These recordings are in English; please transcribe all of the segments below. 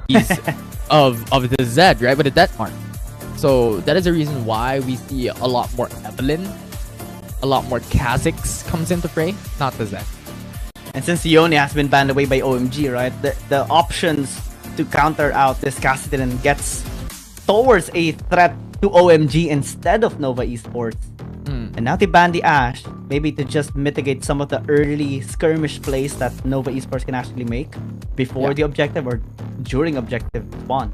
piece of the Z, right, with the death mark. So that is the reason why we see a lot more Evelyn, a lot more Kha'Zix comes into play, not the Z. And since Yone has been banned away by OMG, right, the options to counter out this Cassidy gets towards a threat to OMG instead of Nova Esports. And now they ban the Ashe, maybe to just mitigate some of the early skirmish plays that Nova Esports can actually make before the objective or during objective spawn.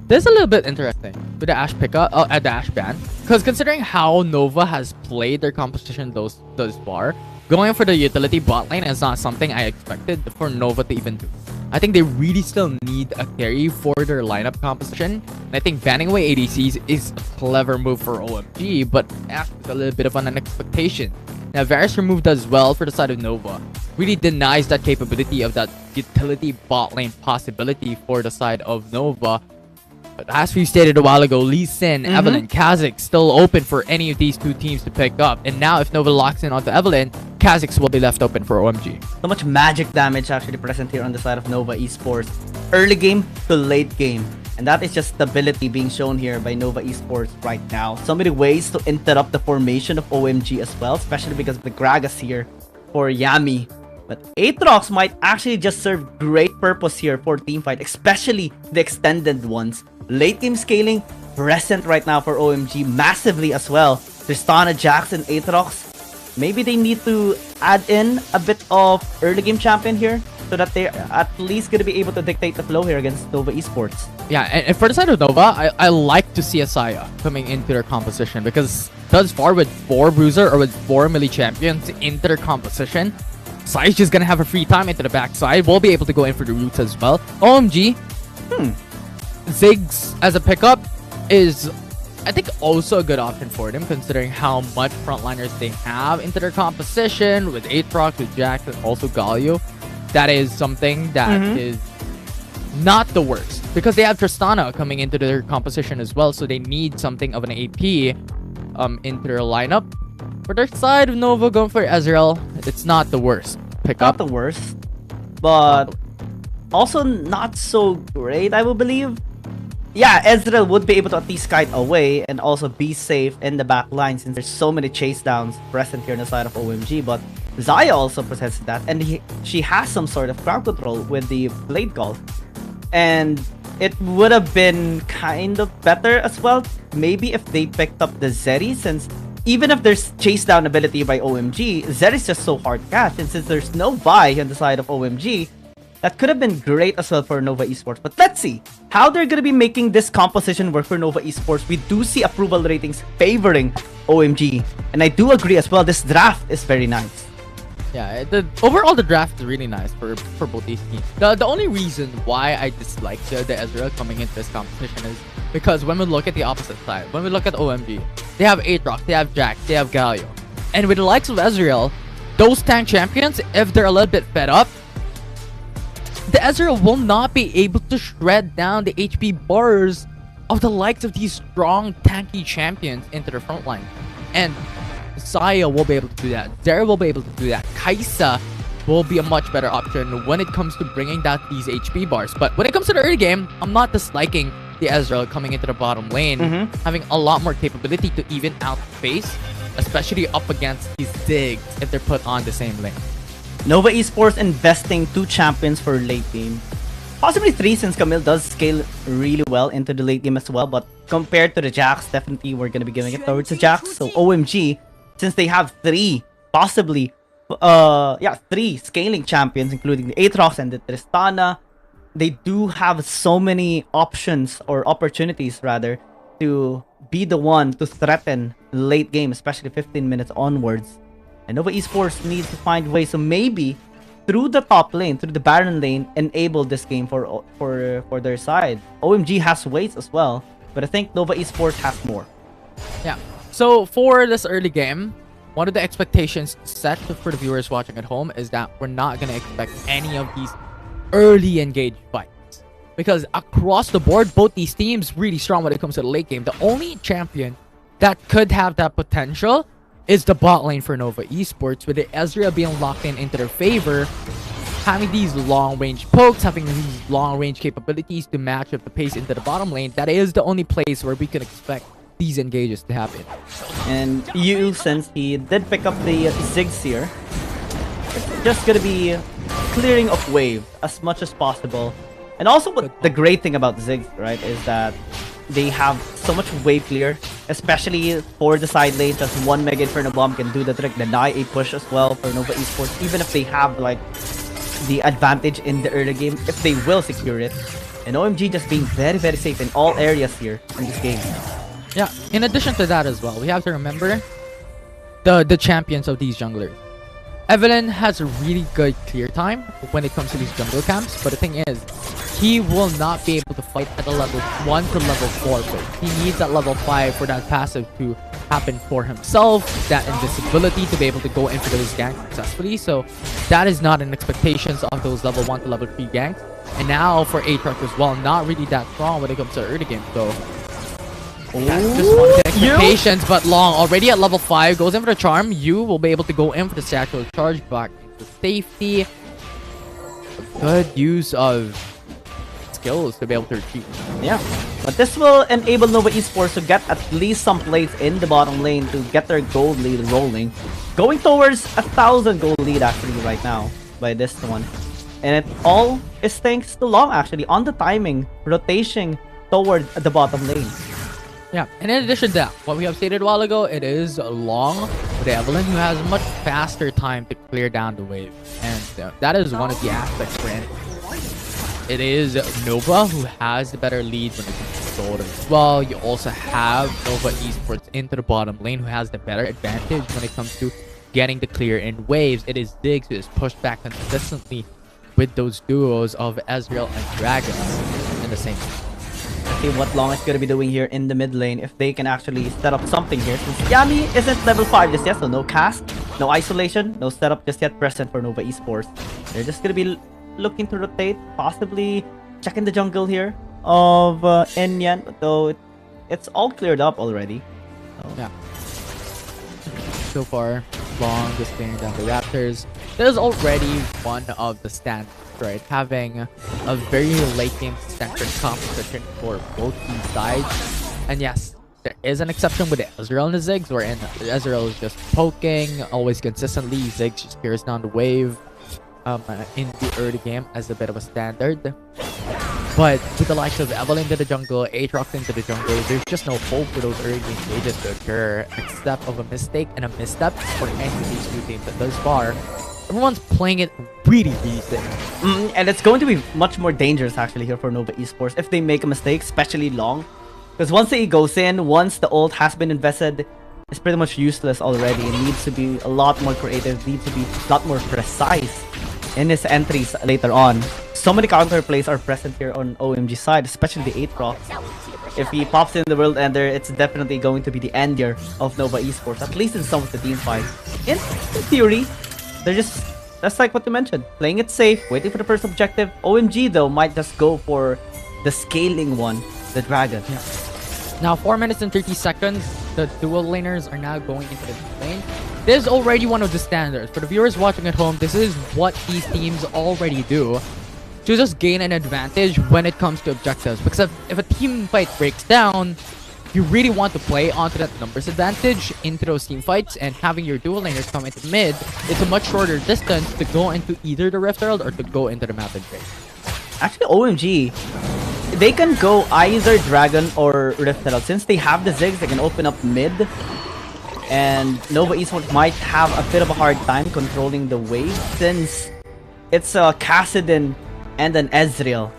This is a little bit interesting with the Ashe pickup, at the Ashe ban, because considering how Nova has played their composition thus far, going for the utility bot lane is not something I expected for Nova to even do. I think they really still need a carry for their lineup composition. And I think banning away ADCs is a clever move for OMG, but Ashe is a little bit of an expectation. Now, Varus removed as well for the side of Nova really denies that capability of that utility bot lane possibility for the side of Nova. But as we stated a while ago, Lee Sin, Evelyn, Kha'Zix still open for any of these two teams to pick up. And now if Nova locks in onto Evelyn, Kha'Zix will be left open for OMG. So much magic damage actually present here on the side of Nova Esports. Early game to late game. And that is just stability being shown here by Nova Esports right now. So many ways to interrupt the formation of OMG as well, especially because of the Gragas here for Yami. But Aatrox might actually just serve great purpose here for teamfight, especially the extended ones. Late game scaling present right now for OMG massively as well. Tristana, Jax, and Aatrox. Maybe they need to add in a bit of early game champion here so that they're at least going to be able to dictate the flow here against Nova Esports. Yeah, and for the side of Nova, I like to see a Saya coming into their composition because thus far with 4 Bruiser or with 4 melee champions into their composition, Saya's just going to have a free time into the backside. We'll be able to go in for the roots as well. OMG, Ziggs as a pickup is, I think, also a good option for them considering how much frontliners they have into their composition with Aatrox, with Jax, and also Galio. That is something that is not the worst because they have Tristana coming into their composition as well, so they need something of an AP into their lineup. For their side of Nova going for Ezreal, it's not the worst pickup. Not the worst, but also not so great, I will believe. Yeah, Ezreal would be able to at least kite away and also be safe in the back line since there's so many chase downs present here on the side of OMG. But Xayah also possesses that, and she has some sort of crowd control with the Blade Golf. And it would have been kind of better as well, maybe if they picked up the Zeri, since even if there's chase down ability by OMG, Zeri is just so hard to catch, and since there's no Vi on the side of OMG, that could have been great as well for Nova Esports. But let's see how they're going to be making this composition work for Nova Esports. We do see approval ratings favoring OMG. And I do agree as well, this draft is very nice. Yeah, overall the draft is really nice for both these teams. The only reason why I dislike the Ezreal coming into this competition is because when we look at the opposite side, when we look at OMG, they have Aatrox, they have Jax, they have Galio. And with the likes of Ezreal, those tank champions, if they're a little bit fed up, the Ezreal will not be able to shred down the HP bars of the likes of these strong tanky champions into their front line. And Xayah will be able to do that. Zeri will be able to do that. Kai'Sa will be a much better option when it comes to bringing down these HP bars. But when it comes to the early game, I'm not disliking the Ezreal coming into the bottom lane, having a lot more capability to even outpace, especially up against these Ziggs if they're put on the same lane. Nova Esports investing 2 champions for late game. Possibly 3 since Camille does scale really well into the late game as well. But compared to the Jax, definitely we're going to be giving it towards the Jax. So OMG, since they have 3, possibly, 3 scaling champions, including the Aatrox and the Tristana, they do have so many options or opportunities rather to be the one to threaten late game, especially 15 minutes onwards. And Nova Esports needs to find ways to maybe through the top lane, through the Baron lane, enable this game for their side. OMG has ways as well, but I think Nova Esports has more. Yeah. So for this early game, one of the expectations set for the viewers watching at home is that we're not going to expect any of these early engaged fights. Because across the board, both these teams really strong when it comes to the late game. The only champion that could have that potential is the bot lane for Nova Esports, with the Ezreal being locked in into their favor. having these long-range pokes, having these long-range capabilities to match up the pace into the bottom lane, that is the only place where we can expect these engages to happen. And Yu, since he did pick up the Ziggs here, it's just gonna be clearing of wave as much as possible. And also what the great thing about Ziggs, right, is that they have so much wave clear, especially for the side lane. Just one Mega Inferno Bomb can do the trick, deny a push as well for Nova Esports, even if they have like the advantage in the early game, if they will secure it. And OMG just being very, very safe in all areas here in this game. Yeah, in addition to that as well, we have to remember the champions of these junglers. Evelyn has a really good clear time when it comes to these jungle camps, but the thing is, he will not be able to fight at a level 1 to level 4 phase. He needs that level 5 for that passive to happen for himself, that invisibility to be able to go in for those ganks successfully. So that is not an expectation of those level 1 to level 3 ganks. And now for Aatrox as well, not really that strong when it comes to early game. So that's just one of the expectations, but Long already at level 5 goes in for the charm. You will be able to go in for the satchel charge back into safety. A good use of skills to be able to retreat. Yeah, but this will enable Nova Esports to get at least some plays in the bottom lane to get their gold lead rolling. Going towards 1,000 gold lead actually right now by this one. And it all is thanks to Long actually on the timing, rotation toward the bottom lane. Yeah, and in addition to that, what we have stated a while ago, it is Long with Evelyn who has a much faster time to clear down the wave. And that is one of the aspects for it. It is Nova who has the better lead when it comes to gold as well. You also have Nova Esports into the bottom lane who has the better advantage when it comes to getting the clear in waves. It is Ziggs who is pushed back consistently with those duos of Ezreal and Dragon in the same game. See what Long is going to be doing here in the mid lane if they can actually set up something here, since Yami isn't level 5 just yet, so no cast, no isolation, no setup just yet present for Nova Esports. They're just going to be looking to rotate, possibly checking the jungle here of Enyan, though it's all cleared up already. So. Yeah. So far, Long just clearing down the Raptors. There's already one of the stands, right? Having a very late game centric competition for both these sides. And yes, there is an exception with the Ezreal and the Ziggs, wherein Ezreal is just poking, always consistently. Ziggs just clears down the wave in the early game as a bit of a standard. But with the likes of Evelyn into the jungle, Aatrox into the jungle, there's just no hope for those early game stages to occur, except of a mistake and a misstep for any of these two teams. And thus far, everyone's playing it really safe. And it's going to be much more dangerous actually here for Nova Esports if they make a mistake, especially Long. Because once the E goes in, once the ult has been invested, it's pretty much useless already. It needs to be a lot more creative, needs to be a lot more precise in his entries later on. So many counter plays are present here on OMG side, especially the Aatrox. If he pops in the World Ender, it's definitely going to be the end year of Nova Esports, at least in some of the team fights. In theory, they're just, that's like what you mentioned, playing it safe, waiting for the first objective. OMG though might just go for the scaling one, the Dragon. Yeah. Now 4 minutes and 30 seconds, the dual laners are now going into the lane. This is already one of the standards. For the viewers watching at home, this is what these teams already do to just gain an advantage when it comes to objectives. Because if a team fight breaks down, you really want to play onto that numbers advantage into those team fights, and having your dual laners come into mid, it's a much shorter distance to go into either the Rift Herald or to go into the Mountain Trade. Actually, OMG, they can go either Dragon or Rift Herald. Since they have the Ziggs, they can open up mid. And Nova Esports might have a bit of a hard time controlling the wave, since it's a Kassadin and an Ezreal.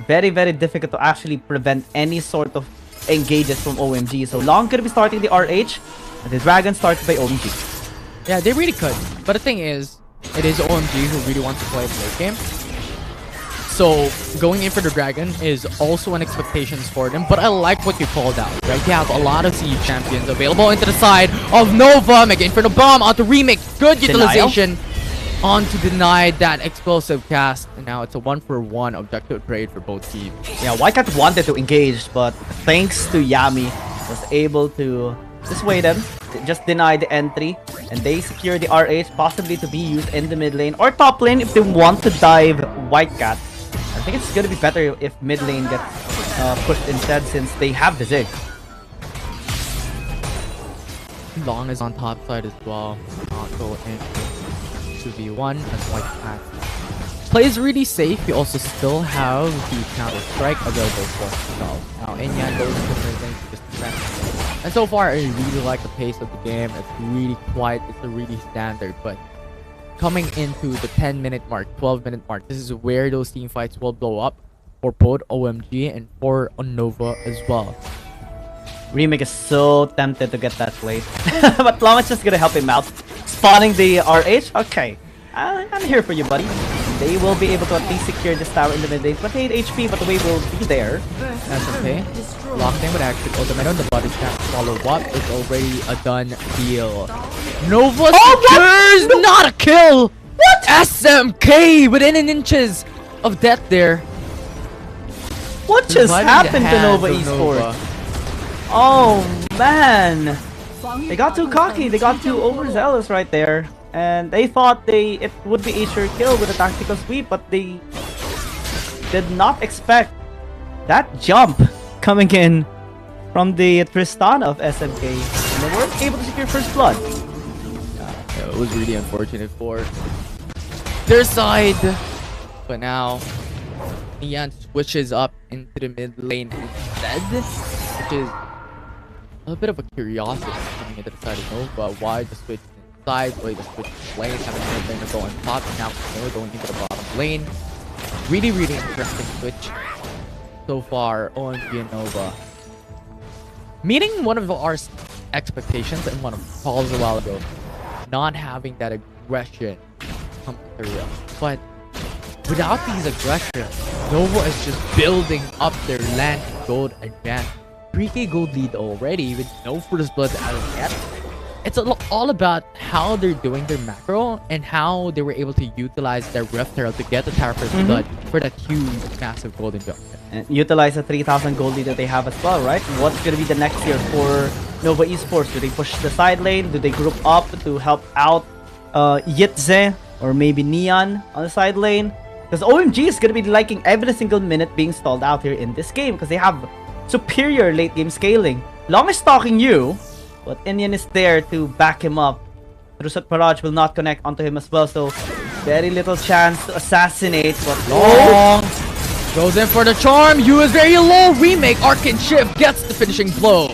Very, very difficult to actually prevent any sort of engages from OMG. So Long could be starting the RH, and the Dragon started by OMG. Yeah, they really could. But the thing is, it is OMG who really wants to play a late game. So going in for the Dragon is also an expectation for them. But I like what you called out, right? You have a lot of siege champions available into the side of Nova. Again for the bomb onto Remake. Good utilization. On to deny that explosive cast. And now it's a 1-for-1 objective trade for both teams. Yeah, Whitecat wanted to engage, but thanks to Yami, was able to Just wait them. Just deny the entry. And they secure the RH, possibly to be used in the mid lane or top lane if they want to dive White Cat. I think it's gonna be better if mid lane gets pushed instead since they have the Zig. Long is on top side as well. Not go in 2v1 as White Cat plays really safe. You also still have the counter strike available for himself. Now Inyan goes into mid lane to just defend. And so far, I really like the pace of the game. It's really quiet. It's a really standard. But coming into the 10-minute mark, 12-minute mark, this is where those team fights will blow up for both OMG and for Nova as well. Remake is so tempted to get that plate. But Long is just gonna help him out. Spawning the RH? Okay. I'm here for you, buddy. They will be able to at least secure this tower in the mid lane. 28 HP, but the wave will be there. That's okay. Locked in with actually ultimate on the body snap follow up. It's already a done deal. Nova secures not a kill! What? SMK within an inches of death there. What just happened to Nova Esports? Oh man! They got too cocky, they got too overzealous right there. And they thought it would be a sure kill with a tactical sweep, but they did not expect that jump coming in from the Tristana of SMK. And they weren't able to secure first blood. Yeah, it was really unfortunate for their side. But now, Nian switches up into the mid lane instead, which is a bit of a curiosity coming into the side of Nova. Why the switch side, why the switch lanes, having mid lane to go on top, and now they're going into the bottom lane. Really, really interesting switch so far, OMG and Nova. Meeting one of our expectations and one of Paul's a while ago, not having that aggression come through. But without these aggressions, Nova is just building up their land gold advance. 3k gold lead already with no first blood as of yet. It's all about how they're doing their macro and how they were able to utilize their Rift Herald to get the tower first blood for that huge, massive golden jump. And utilize the 3,000 gold lead that they have as well, right? What's gonna be the next year for Nova Esports? Do they push the side lane? Do they group up to help out Yitze or maybe Neon on the side lane? Because OMG is gonna be liking every single minute being stalled out here in this game because they have superior late game scaling. Long is stalking you, but Indian is there to back him up. Rusat Paraj will not connect onto him as well, so very little chance to assassinate. But Long goes in for the charm. You is very low. Remake Arcane Shift gets the finishing blow.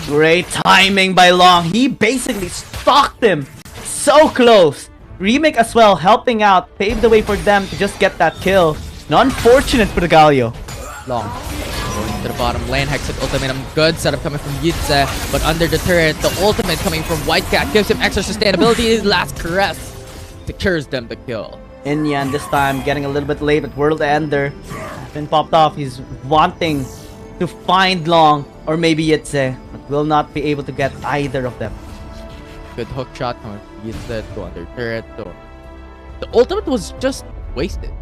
Great timing by Long. He basically stalked him so close. Remake as well helping out, paved the way for them to just get that kill. Unfortunate for the Galio. Long going to the bottom lane. Hexed ultimate, good setup coming from Yitze, but under the turret, the ultimate coming from White Cat gives him extra sustainability. His last caress secures them the kill. Inyan this time getting a little bit late, but World Ender has been popped off. He's wanting to find Long or maybe Yitze, but will not be able to get either of them. Good hook shot coming from Yitze to under turret, so the ultimate was just wasted.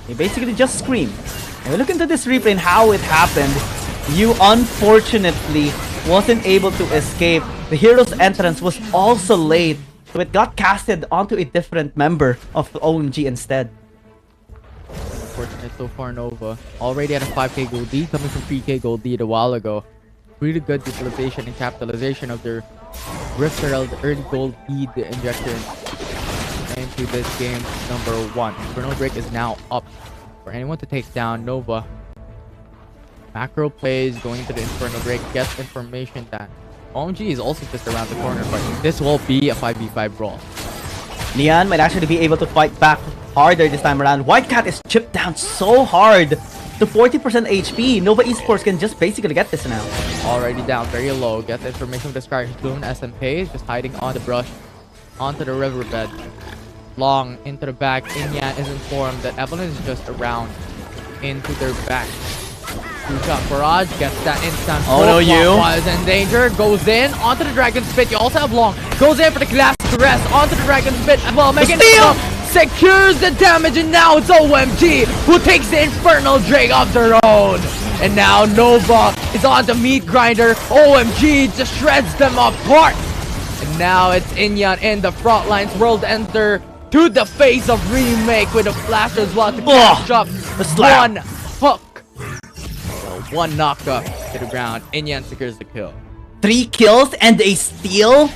He basically just screamed. And we look into this replay and how it happened. You unfortunately wasn't able to escape. The hero's entrance was also late, so it got casted onto a different member of the OMG instead. Unfortunate so far, Nova. Already at a 5k gold lead, coming from 3k gold lead a while ago. Really good utilization and capitalization of their Rift Herald early gold lead injection into this game number 1. Inferno Break is now up for anyone to take down Nova. Macro plays, going to the Inferno Break, gets information that OMG is also just around the corner, but this will be a 5v5 brawl. Lian might actually be able to fight back harder this time around. White Cat is chipped down so hard to 40% HP. Nova Esports can just basically get this now. Already down, very low. Get the information from the Sky Bloom. SMK is just hiding on the brush, onto the riverbed. Long into the back. Inyan is informed that Evelyn is just around into their back. Two-shot barrage gets that instant. Oh no, you was in danger. Goes in onto the Dragon's Spit. You also have Long. Goes in for the glass caress onto the Dragon's Spit. Well, making it secures the damage, and now it's OMG who takes the Infernal Drake of their own. And now Nova is on the meat grinder. OMG just shreds them apart. And now it's Inyan in the front lines. World Enter to the face of Remake with a flash as well to catch up. One hook. So one knockup to the ground. Inyan secures the kill. 3 kills and a steal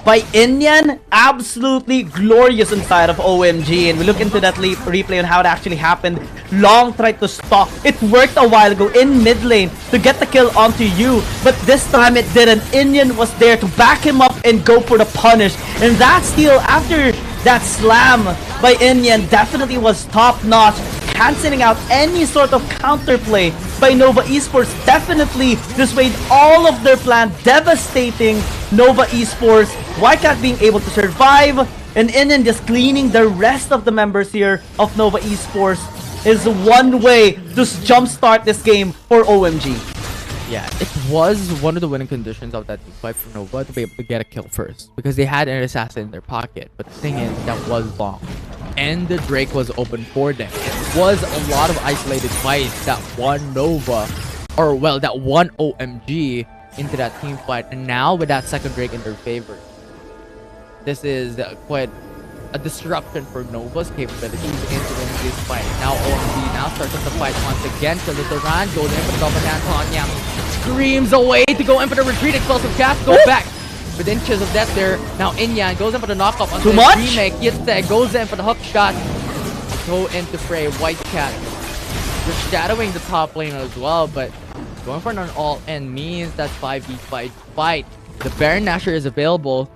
by Inyan. Absolutely glorious inside of OMG. And we look into that replay on how it actually happened. Long tried to stalk. It worked a while ago in mid lane to get the kill onto you. But this time it didn't. Inyan was there to back him up and go for the punish. And that steal after that slam by Inyan definitely was top notch. Canceling out any sort of counterplay by Nova Esports. Definitely dissuade all of their plan, devastating Nova Esports. Wildcat being able to survive, and Inyan just cleaning the rest of the members here of Nova Esports is one way to jumpstart this game for OMG. Yeah, it was one of the winning conditions of that team fight for Nova to be able to get a kill first, because they had an assassin in their pocket. But the thing is, that was long, and the Drake was open for them. It was a lot of isolated fights that won Nova, or well, that won OMG into that team fight. And now with that second Drake in their favor, this is quite a disruption for Nova's capabilities into winning this fight. Now OMG now starts up the fight once again. So the Rand goes in for the double dance on Yami. Screams away to go in for the retreat. Explosive cast, go back. With inches of death there. Now Inyan goes in for the knockup on the Remake. Yitse goes in for the hook shot. Go into fray. Wildcat. They're shadowing the top lane as well, but going for an all-in means that 5v5 fight. The Baron Nashor is available.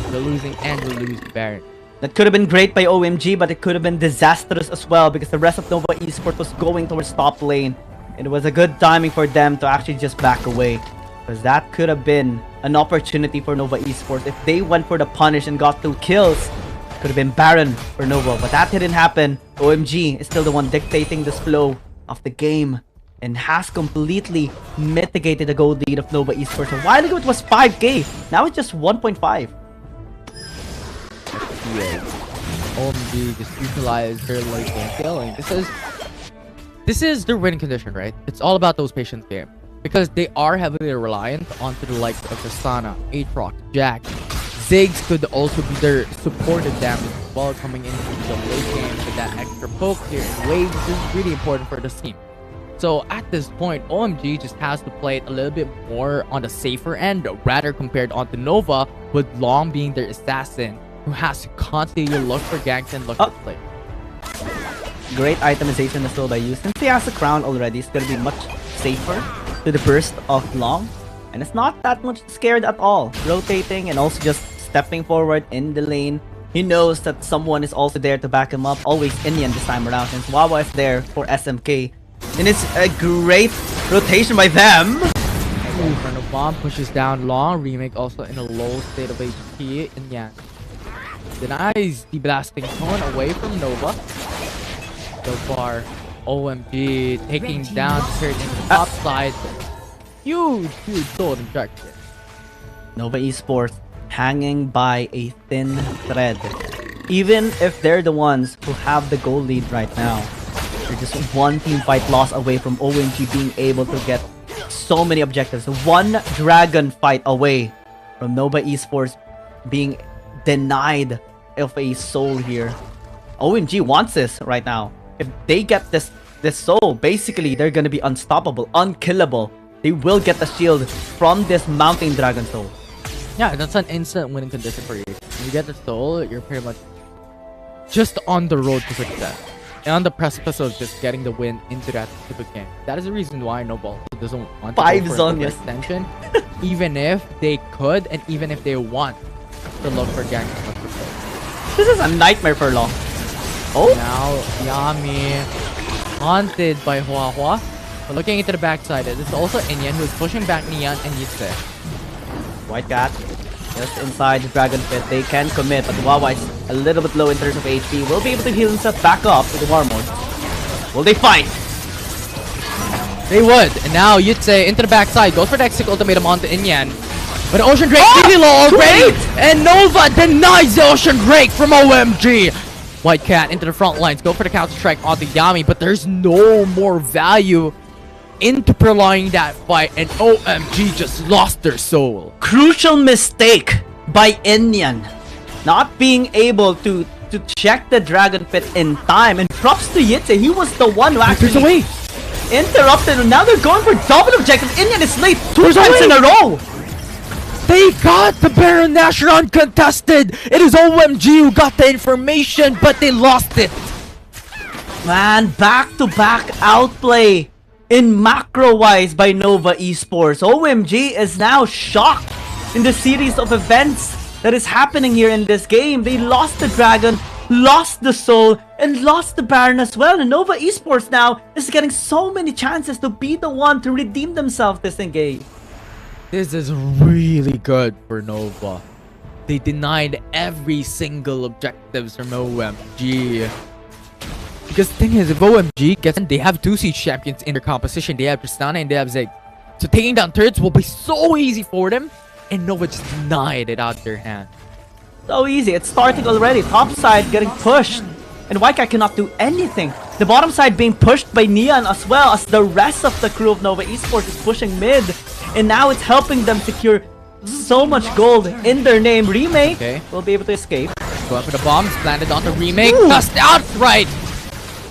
They're losing and we lose the Baron. That could have been great by OMG, but it could have been disastrous as well because the rest of Nova Esports was going towards top lane. It was a good timing for them to actually just back away, because that could have been an opportunity for Nova Esports. If they went for the punish and got 2 kills, it could have been Baron for Nova, but that didn't happen. OMG is still the one dictating this flow of the game and has completely mitigated the gold lead of Nova Esports. A while ago it was 5k, now it's just 1.5. OMG just utilize their late game scaling. This is their winning condition, right? It's all about those patience game, because they are heavily reliant onto the likes of Tristana, Aatrox, Jack. Ziggs could also be their supportive damage as well, coming into the late game with that extra poke here in waves. This is really important for this team. So at this point, OMG just has to play it a little bit more on the safer end, rather compared onto Nova, with Long being their assassin, who has to constantly look for ganks and look for play. Great itemization as well by you. Since he has a crown already, it's going to be much safer to the burst of Long. And it's not that much scared at all. Rotating and also just stepping forward in the lane. He knows that someone is also there to back him up. Always Inyan this time around, since Wawa is there for SMK. And it's a great rotation by them. Inferno Bomb pushes down Long. Remake also in a low state of HP. Inyan denies the blasting tone away from Nova. So far, OMG taking down the turret in the top side. Huge sword injection. Nova Esports hanging by a thin thread. Even if they're the ones who have the goal lead right now, they're just one team fight loss away from OMG being able to get so many objectives. One dragon fight away from Nova Esports being denied of a soul here. OMG wants this right now. If they get this soul, basically they're gonna be unstoppable, unkillable. They will get the shield from this mountain dragon soul. Yeah, that's an instant winning condition for you. When you get the soul, you're pretty much just on the road to success, and on the precipice of just getting the win into that specific game. That is the reason why Nobal doesn't want to go for an extension, even if they could, and even if they want to look for ganks. This is a nightmare for Long. Oh! Now, Yami, haunted by Hua Hua. But looking into the backside, this is also Inyan, who is pushing back Nian and Yitse. Wildcat, just inside the Dragon Pit. They can commit, but Wawa is a little bit low in terms of HP. Will be able to heal himself back up to the war mode. Will they fight? They would. And now Yitse into the backside, goes for the Exec ultimatum onto Inyan. But Ocean Drake really low already! And Nova denies the Ocean Drake from OMG! Wildcat into the front lines, go for the counter strike onto Yami, but there's no more value into prolonging that fight, and OMG just lost their soul. Crucial mistake by Inyan, not being able to check the Dragon Pit in time. And props to Yitze, he was the one who actually interrupted. And now they're going for double objective. Inyan is late two times in a row. They got the Baron Nashor uncontested. It is OMG who got the information, but they lost it. Man, back-to-back outplay in macro-wise by Nova Esports. OMG is now shocked in the series of events that is happening here in this game. They lost the Dragon, lost the Soul, and lost the Baron as well. And Nova Esports now is getting so many chances to be the one to redeem themselves this engage. This is really good for Nova. They denied every single objectives from OMG. Because the thing is, if OMG gets in, they have 2 siege champions in their composition. They have Tristana and they have Zig. So taking down turrets will be so easy for them. And Nova just denied it out their hand. So easy. It's starting already. Top side getting pushed. And Waika cannot do anything. The bottom side being pushed by Neon as well as the rest of the crew of Nova Esports is pushing mid. And now it's helping them secure so much gold in their name. Remake will be able to escape. Go for the bombs. Landed on the Remake. Just outright.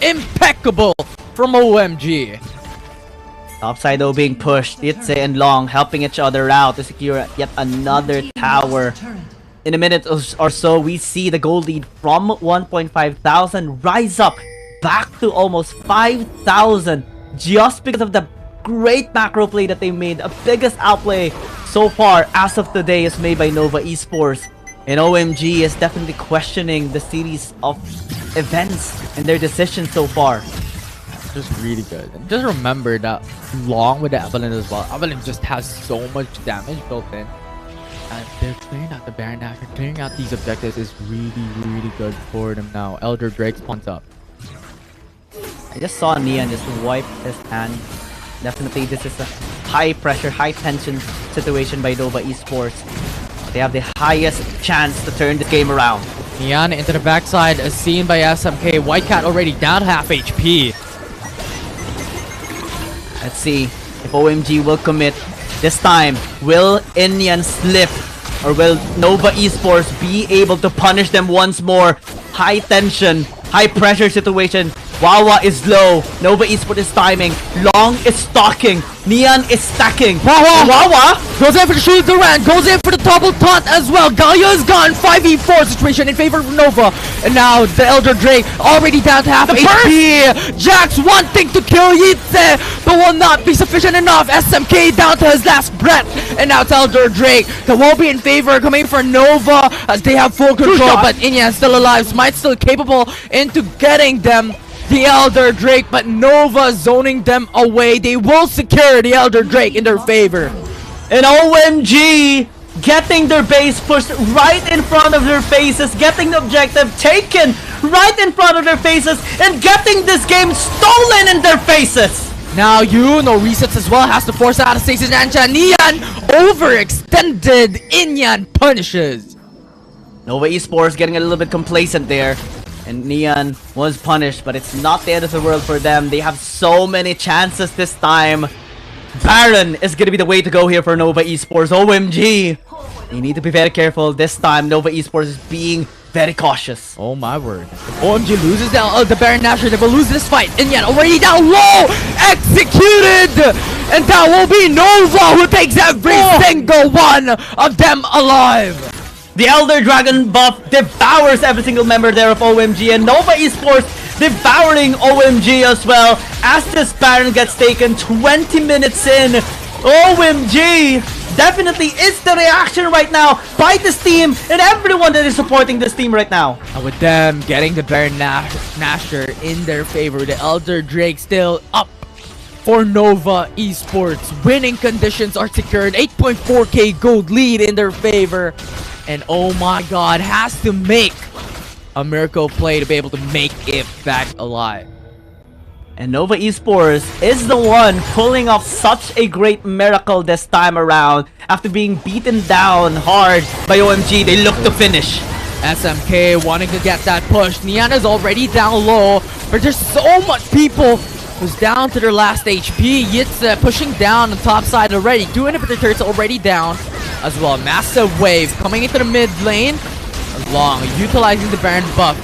Impeccable from OMG. Topside though being pushed. Itze and Long helping each other out to secure yet another tower. In a minute or so, we see the gold lead from 1,500 rise up back to almost 5,000 just because of the great macro play that they made. The biggest outplay so far as of today is made by Nova Esports. And OMG is definitely questioning the series of events and their decisions so far. Just really good. And just remember that Long with the Evelyn as well. Evelyn just has so much damage built in. And they're clearing out the Baron Nashor. Clearing out these objectives is really good for them now. Elder Drake spawns up. I just saw Neon just wipe his hand. Definitely this is a high pressure, high tension situation by Nova Esports. They have the highest chance to turn this game around. Neon into the backside as seen by SMK. White Cat already down half HP. Let's see if OMG will commit. This time, will Inyan slip? Or will Nova Esports be able to punish them once more? High tension, high pressure situation. Wawa is low. Nova Esports is timing. Long is stalking. Neon is stacking. Wawa goes in for the shoot Durant. Goes in for the double taunt as well. Galio is gone. 5v4 situation in favor of Nova. And now the Elder Drake already down to half HP. Jax wanting to kill Yitze, but will not be sufficient enough. SMK down to his last breath. And now it's Elder Drake that won't be in favor coming for Nova as they have full control. But Inyan still alive. Smite's still capable into getting them. The Elder Drake, but Nova zoning them away. They will secure the Elder Drake in their favor. And OMG getting their base pushed right in front of their faces, getting the objective taken right in front of their faces, and getting this game stolen in their faces. Now no resets as well, has to force out a stasis and Neon overextended. Inyan punishes. Nova Esports getting a little bit complacent there. And Neon was punished, but it's not the end of the world for them. They have so many chances this time. Baron is going to be the way to go here for Nova Esports. OMG. You need to be very careful. This time, Nova Esports is being very cautious. Oh my word. If OMG loses the Baron Nashor, they will lose this fight. And yet already down low. Executed. And that will be Nova who takes every single one of them alive. The Elder Dragon buff devours every single member there of OMG, and Nova Esports devouring OMG as well as this Baron gets taken 20 minutes in. OMG definitely is the reaction right now by this team and everyone that is supporting this team right now. And with them getting the Baron Nashor in their favor, the Elder Drake still up for Nova Esports. Winning conditions are secured. 8.4k gold lead in their favor. And oh my god, has to make a miracle play to be able to make it back alive. And Nova Esports is the one pulling off such a great miracle this time around. After being beaten down hard by OMG, they look to finish. SMK wanting to get that push. Neon is already down low, but there's so much people who's down to their last HP. Yitza pushing down on the top side already. 2 inhibitor turrets already down as well. Massive wave coming into the mid lane. Long utilizing the Baron buff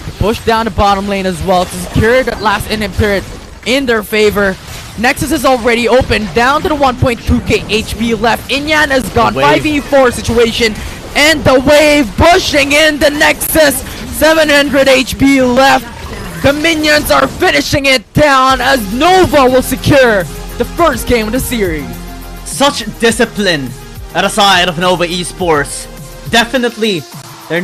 to push down the bottom lane as well to secure that last inhib turret in their favor. Nexus is already open, down to the 1.2k HP left. Inyan is gone. 5v4 situation, and the wave pushing in the Nexus. 700 HP left. The minions are finishing it down as Nova will secure the first game of the series. Such discipline at the side of Nova Esports. Definitely, they're